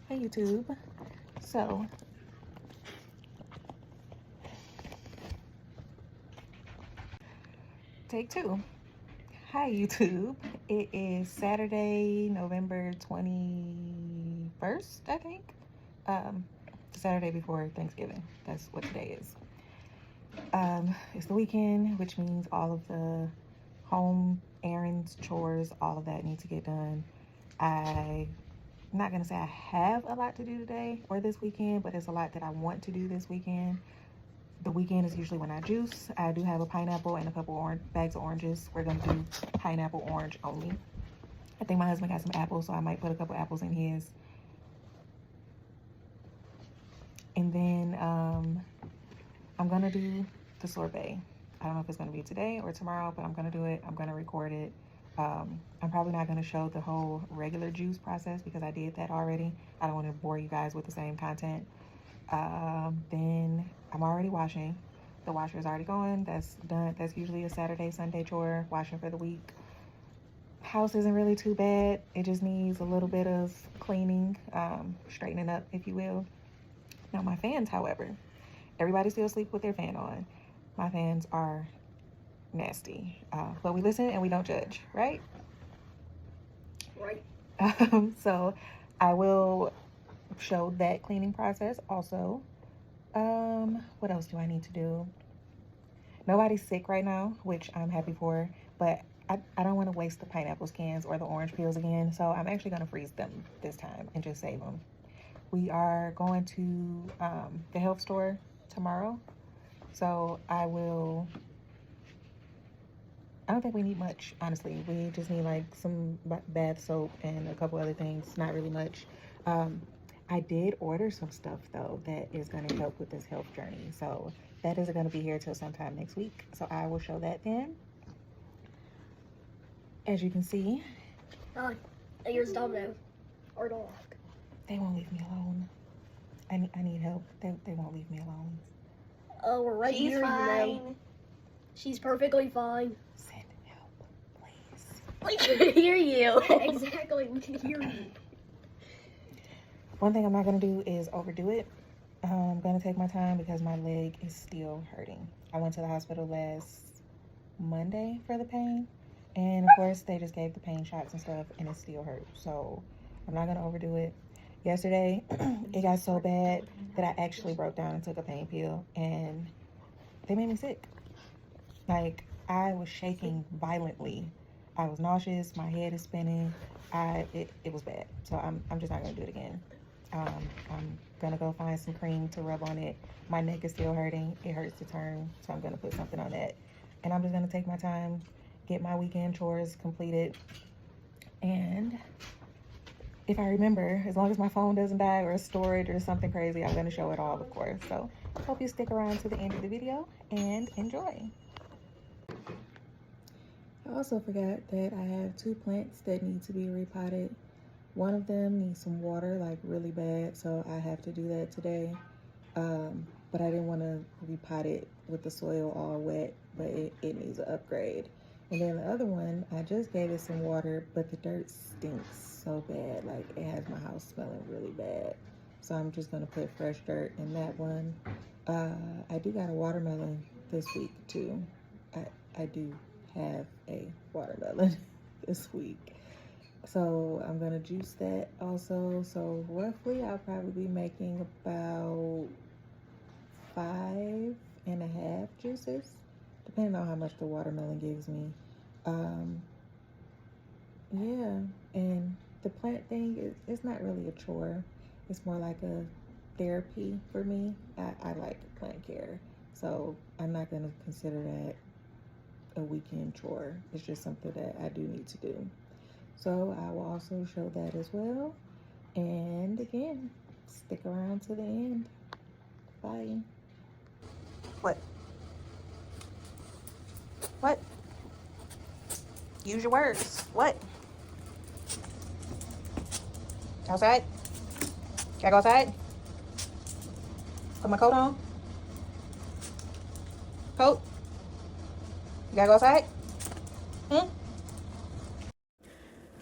Hey YouTube. So take two. Hi YouTube. It is Saturday, November 21st, I think. The Saturday before Thanksgiving. That's what today is. It's the weekend, which means all of the home errands, chores, all of that needs to get done. I'm not gonna say I have a lot to do today or this weekend, but it's a lot that I want to do this weekend. The weekend is usually when I juice. I do have a pineapple and a couple bags of oranges. We're gonna do pineapple orange only. I think my husband got some apples, so I might put a couple apples in his. And then I'm gonna do the sorbet. I don't know if it's gonna be today or tomorrow, but I'm gonna do it. I'm gonna record it. I'm probably not gonna show the whole regular juice process because I did that already. I don't want to bore you guys with the same content. Then I'm already washing. The washer is already going. That's done. That's usually a Saturday, Sunday chore, washing for the week. House isn't really too bad. It just needs a little bit of cleaning, straightening up, if you will. Now my fans, however, everybody still sleep with their fan on. My fans are nasty, but we listen and we don't judge, right? Right. So I will show that cleaning process also. What else do I need to do? Nobody's sick right now, which I'm happy for, but I don't want to waste the pineapple skins or the orange peels again, so I'm actually going to freeze them this time and just save them. We are going to the health store tomorrow, so I don't think we need much, honestly. We just need like some bath soap and a couple other things, not really much. I did order some stuff though that is going to help with this health journey, so that isn't going to be here till sometime next week, so I will show that then. As you can see, Here's Domino, our dog. they won't leave me alone. I need help. They won't leave me alone. Oh, we're right She's here, fine. you know. She's perfectly fine. Send help, please. We can hear you. Exactly, we can hear you. One thing I'm not going to do is overdo it. I'm going to take my time because my leg is still hurting. I went to the hospital last Monday for the pain, and of course they just gave the pain shots and stuff, and it still hurts. So I'm not going to overdo it. Yesterday it got so bad that I actually broke down and took a pain pill, and they made me sick. Like, I was shaking violently. I was nauseous. My head is spinning. It was bad. So I'm just not going to do it again. I'm going to go find some cream to rub on it. My neck is still hurting. It hurts to turn. So I'm going to put something on that. And I'm just going to take my time, get my weekend chores completed. And if I remember, as long as my phone doesn't die or storage or something crazy, I'm going to show it all, of course. So hope you stick around to the end of the video and enjoy. I also forgot that I have two plants that need to be repotted. One of them needs some water, like really bad, so I have to do that today. But I didn't want to repot it with the soil all wet, but it needs an upgrade. And then the other one, I just gave it some water, but the dirt stinks so bad. Like, it has my house smelling really bad. So I'm just gonna put fresh dirt in that one. I do got a watermelon this week too. I do have a watermelon this week. So I'm gonna juice that also. So roughly I'll probably be making about 5.5 juices, depending on how much the watermelon gives me. Yeah, and the plant thing, it's not really a chore. It's more like a therapy for me. I like plant care, so I'm not gonna consider that a weekend chore. It's just something that I do need to do. So I will also show that as well. And again, stick around to the end. Bye. What? What? Use your words. What? Outside? Can I go outside? Put my coat on? Coat? You gotta go outside?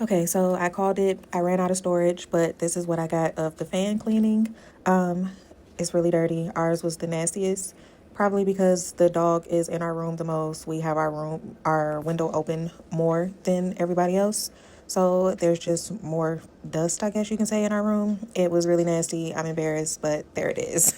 Okay, so I called it. I ran out of storage, but this is what I got of the fan cleaning. It's really dirty. Ours was the nastiest, probably because the dog is in our room the most. We have our window open more than everybody else. So there's just more dust, I guess you can say, in our room. It was really nasty. I'm embarrassed, but there it is.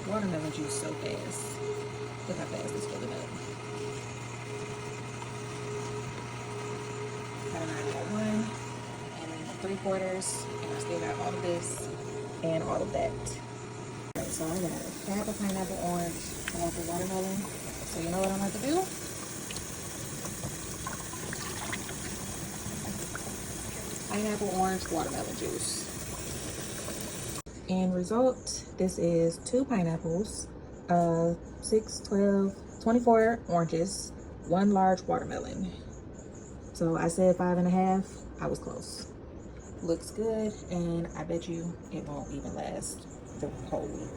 Watermelon juice so fast. Look how fast it's filling up. I done already got 1 3/4, and I still got all of this and all of that. Alright, so I got half a pineapple orange, half a watermelon. So you know what I'm going to do? Pineapple orange watermelon juice. End result, this is 2 pineapples, 6, 12, 24 oranges, 1 large watermelon. So I said 5.5, I was close. Looks good, and I bet you it won't even last the whole week.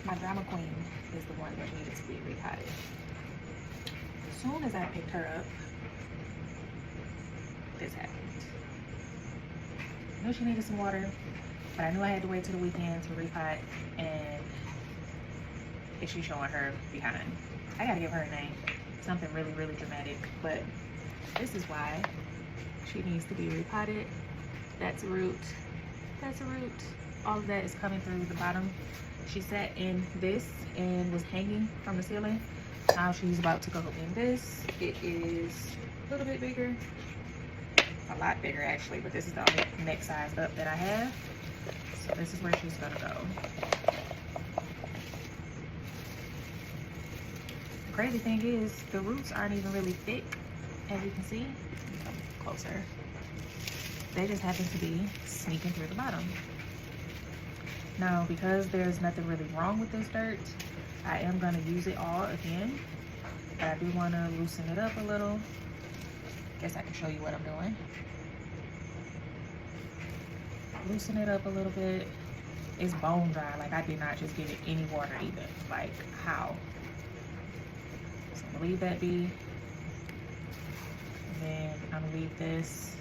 My drama queen is the one that needed to be repotted. As soon as I picked her up, this happened. I knew she needed some water, but I knew I had to wait till the weekend to repot, and she's showing her behind. I gotta give her a name, something really, really dramatic, but this is why she needs to be repotted. That's a root. That's a root. All of that is coming through the bottom. She sat in this and was hanging from the ceiling. Now she's about to go in this. It is a little bit bigger. A lot bigger actually, but this is the only next size up that I have. So this is where she's gonna go. The crazy thing is the roots aren't even really thick, as you can see. Come closer. They just happen to be sneaking through the bottom. Now, because there's nothing really wrong with this dirt, I am gonna use it all again, but I do wanna loosen it up a little. Guess I can show you what I'm doing. Loosen it up a little bit. It's bone dry. Like, I did not just give it any water either. Like, how? So I'm gonna leave that be. And then I'm gonna leave this.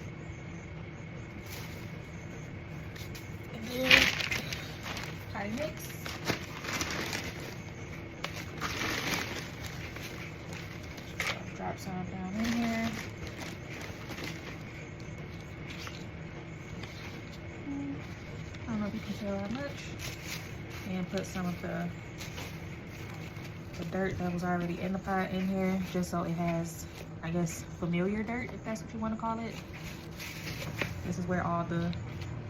And then potty mix. Drop some down in here. I don't know if you can tell how much. And put some of the dirt that was already in the pot in here, just so it has, I guess, familiar dirt, if that's what you want to call it. This is where all the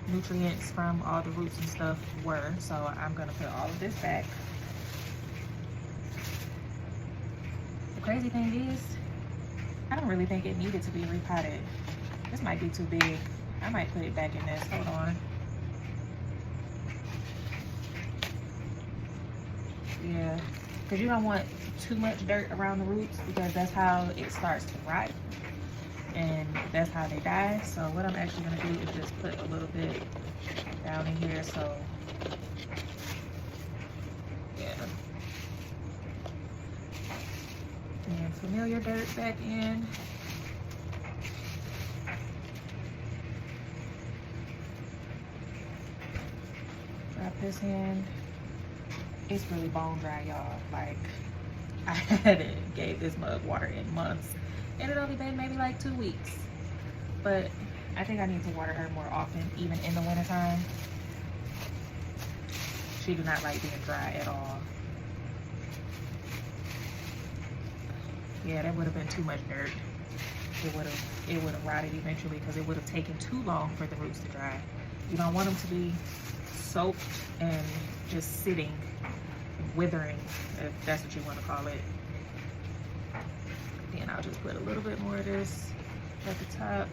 nutrients from all the roots and stuff were, so I'm gonna put all of this back. The crazy thing is, I don't really think it needed to be repotted. This might be too big. I might put it back in this. Hold on. Yeah, because you don't want too much dirt around the roots because that's how it starts to rot and that's how they die. So what I'm actually going to do is just put a little bit down in here. So yeah, and familiar dirt back in. Drop this in. It's really bone dry, y'all. Like, I hadn't gave this mug water in months, and it only been maybe like 2 weeks. But I think I need to water her more often, even in the wintertime. She do not like being dry at all. Yeah, that would have been too much dirt. It would have rotted eventually because it would have taken too long for the roots to dry. You don't want them to be soaked and just sitting, withering, if that's what you want to call it. Then I'll just put a little bit more of this at the top.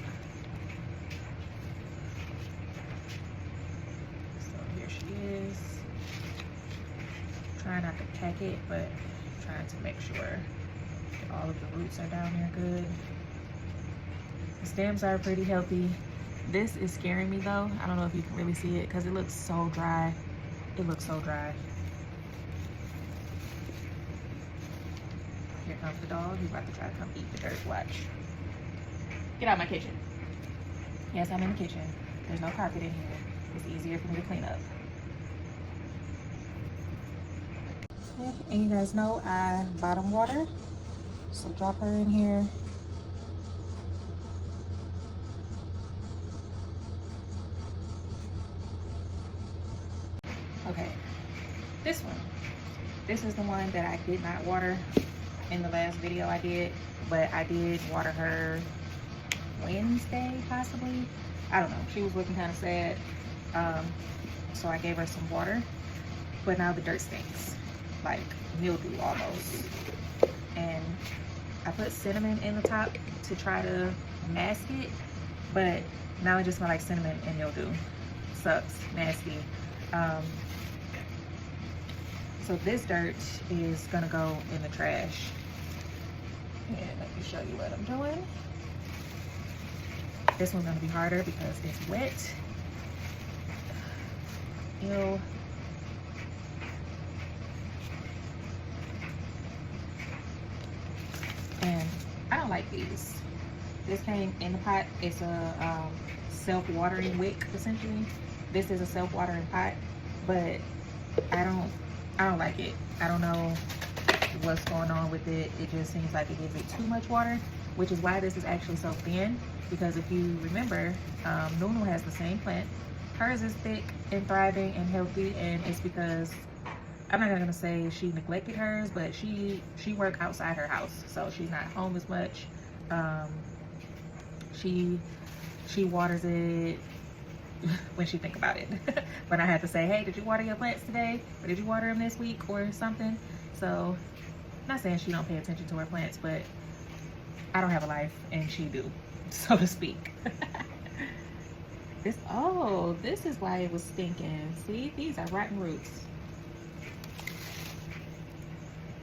So here she is. Trying not to pack it, but trying to make sure that all of the roots are down there good. The stems are pretty healthy. This is scaring me though. I don't know if you can really see it because it looks so dry. It looks so dry. Here comes the dog. He's about to try to come eat the dirt. Watch. Get out of my kitchen. Yes, I'm in the kitchen. There's no carpet in here. It's easier for me to clean up. Okay. And you guys know I bottom water. So drop her in here. Okay, this one. This is the one that I did not water in the last video I did, but I did water her Wednesday, possibly. I don't know. She was looking kind of sad. So I gave her some water, but now the dirt stinks, like mildew almost. And I put cinnamon in the top to try to mask it, but now it just smells like cinnamon and mildew. Sucks, nasty. So this dirt is gonna go in the trash. And let me show you what I'm doing. This one's gonna be harder because it's wet. Ew. And I don't like these. This came in the pot. It's a self-watering wick, essentially. This is a self-watering pot, but I don't like it. I don't know what's going on with it. It just seems like it gives it too much water, which is why this is actually so thin. Because if you remember, Nunu has the same plant. Hers is thick and thriving and healthy, and it's because, I'm not gonna say she neglected hers, but she worked outside her house, so she's not home as much. She waters it when she think about it. When I had to say, hey, did you water your plants today? Or did you water them this week or something? So, not saying she don't pay attention to her plants, but I don't have a life and she do, so to speak. This is why it was stinking. See, these are rotten roots.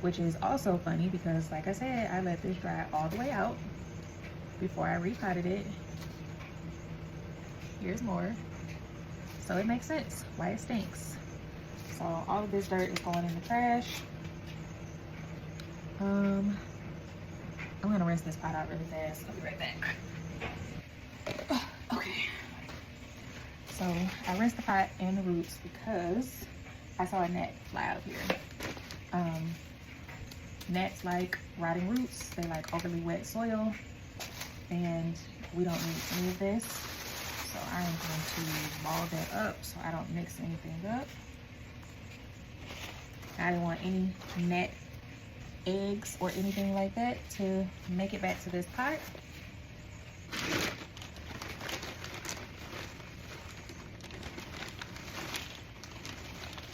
Which is also funny because, like I said, I let this dry all the way out before I repotted it. Here's more. So it makes sense why it stinks. So all of this dirt is going in the trash. I'm gonna rinse this pot out really fast. I'll be right back. Okay. So I rinsed the pot and the roots because I saw a gnat fly out here. Gnats like rotting roots. They like overly wet soil, and we don't need any of this. So I am going to ball that up so I don't mix anything up. I don't want any gnat eggs or anything like that to make it back to this pot.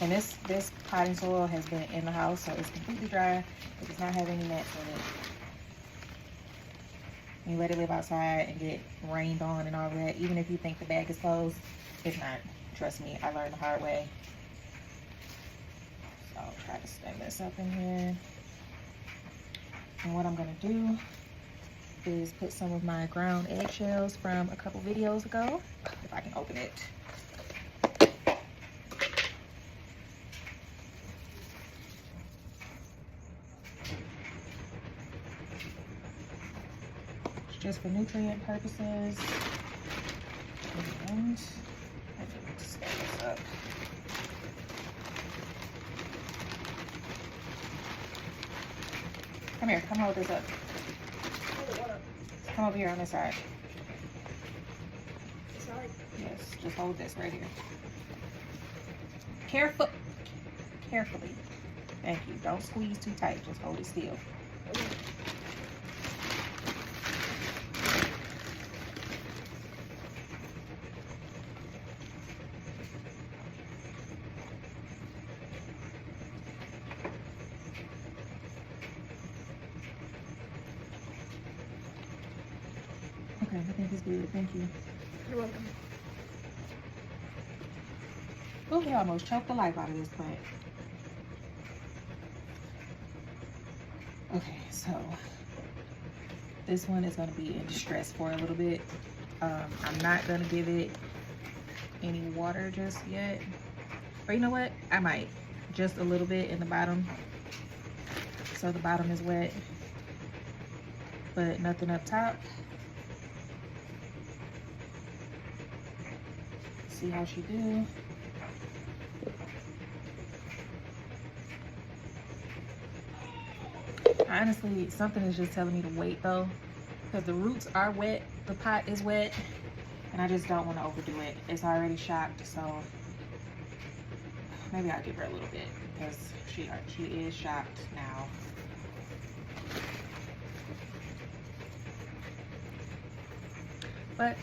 And this potting soil has been in the house, so it's completely dry. It does not have any gnats in it. You let it live outside and get rained on and all that. Even if you think the bag is closed, it's not. Trust me, I learned the hard way. So I'll try to stem this up in here. And what I'm gonna do is put some of my ground eggshells from a couple videos ago, if I can open it. It's just for nutrient purposes. And I need to stir this up. Come here, come hold this up. Come over here on this side. Sorry. Yes, just hold this right here. Carefully. Thank you. Don't squeeze too tight. Just hold it still. Okay, I think it's good. Thank you. You're welcome. Oh, he almost choked the life out of this plant. Okay, so this one is going to be in distress for a little bit. I'm not going to give it any water just yet. But you know what? I might. Just a little bit in the bottom. So the bottom is wet. But nothing up top. See how she do. Honestly, something is just telling me to wait though, because the roots are wet, the pot is wet, and I just don't want to overdo it. It's already shocked, so maybe I'll give her a little bit because she is shocked now. But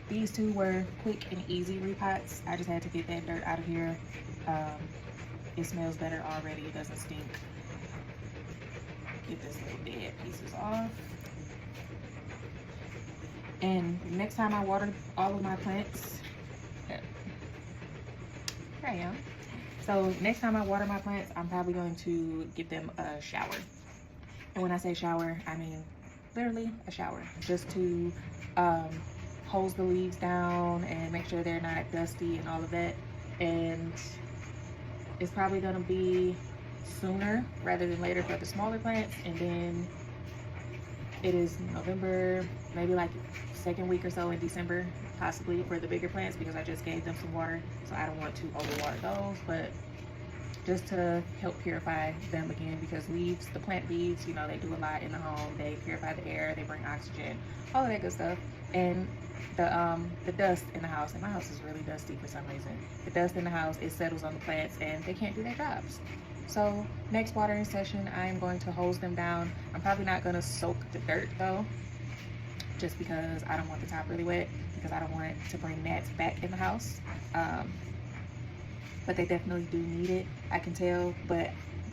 these two were quick and easy repots. I just had to get that dirt out of here. It smells better already. It doesn't stink. Get this little dead pieces off. And next time I water all of my plants, here I am. So next time I water my plants, I'm probably going to give them a shower. And when I say shower, I mean literally a shower, just to hose the leaves down and make sure they're not dusty and all of that. And it's probably going to be sooner rather than later for the smaller plants, and then it is November, maybe like second week or so in December possibly for the bigger plants, because I just gave them some water, so I don't want to overwater those, but just to help purify them again, because leaves, the plant leaves, you know, they do a lot in the home. They purify the air, they bring oxygen, all of that good stuff. And the dust in the house, and my house is really dusty for some reason, the dust in the house, it settles on the plants and they can't do their jobs. So next watering session, I'm going to hose them down. I'm probably not going to soak the dirt though, just because I don't want the top really wet, because I don't want to bring gnats back in the house. But they definitely do need it, I can tell, but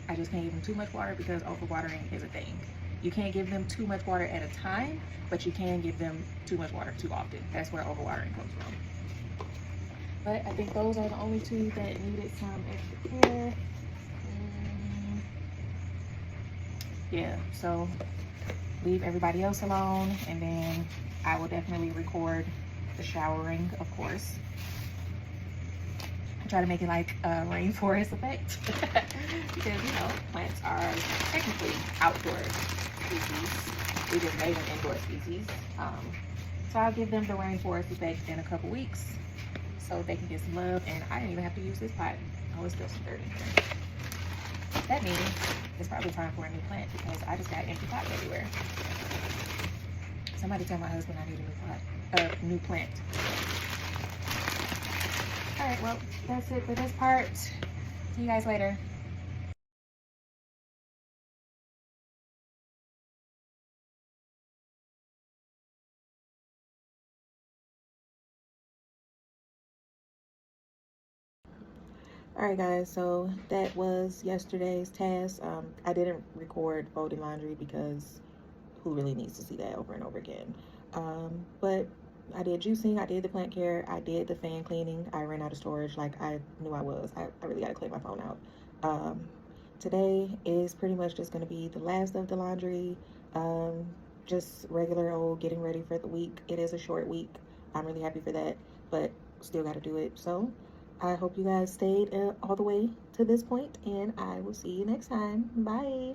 I just can't give them too much water because overwatering is a thing. You can't give them too much water at a time, but you can give them too much water too often. That's where overwatering comes from. But I think those are the only two that needed some extra care. Yeah, so leave everybody else alone, and then I will definitely record the showering, of course. I try to make it like a rainforest effect because, you know, plants are technically outdoor species. We just made them indoor species. So I'll give them the rainforest effect in a couple weeks so they can get some love. And I didn't even have to use this pot. Oh, it's still some dirt in here. That means it's probably time for a new plant because I just got empty pots everywhere. Somebody tell my husband I need a new plant. All right, well, that's it for this part. See you guys later. All right, guys, so that was yesterday's task. I didn't record folding laundry because who really needs to see that over and over again. But I did juicing, I did the plant care, I did the fan cleaning. I ran out of storage like I knew I was. I really got to clean my phone out. Today is pretty much just going to be the last of the laundry. Just regular old getting ready for the week. It is a short week. I'm really happy for that, but still got to do it. So I hope you guys stayed all the way to this point, and I will see you next time. Bye.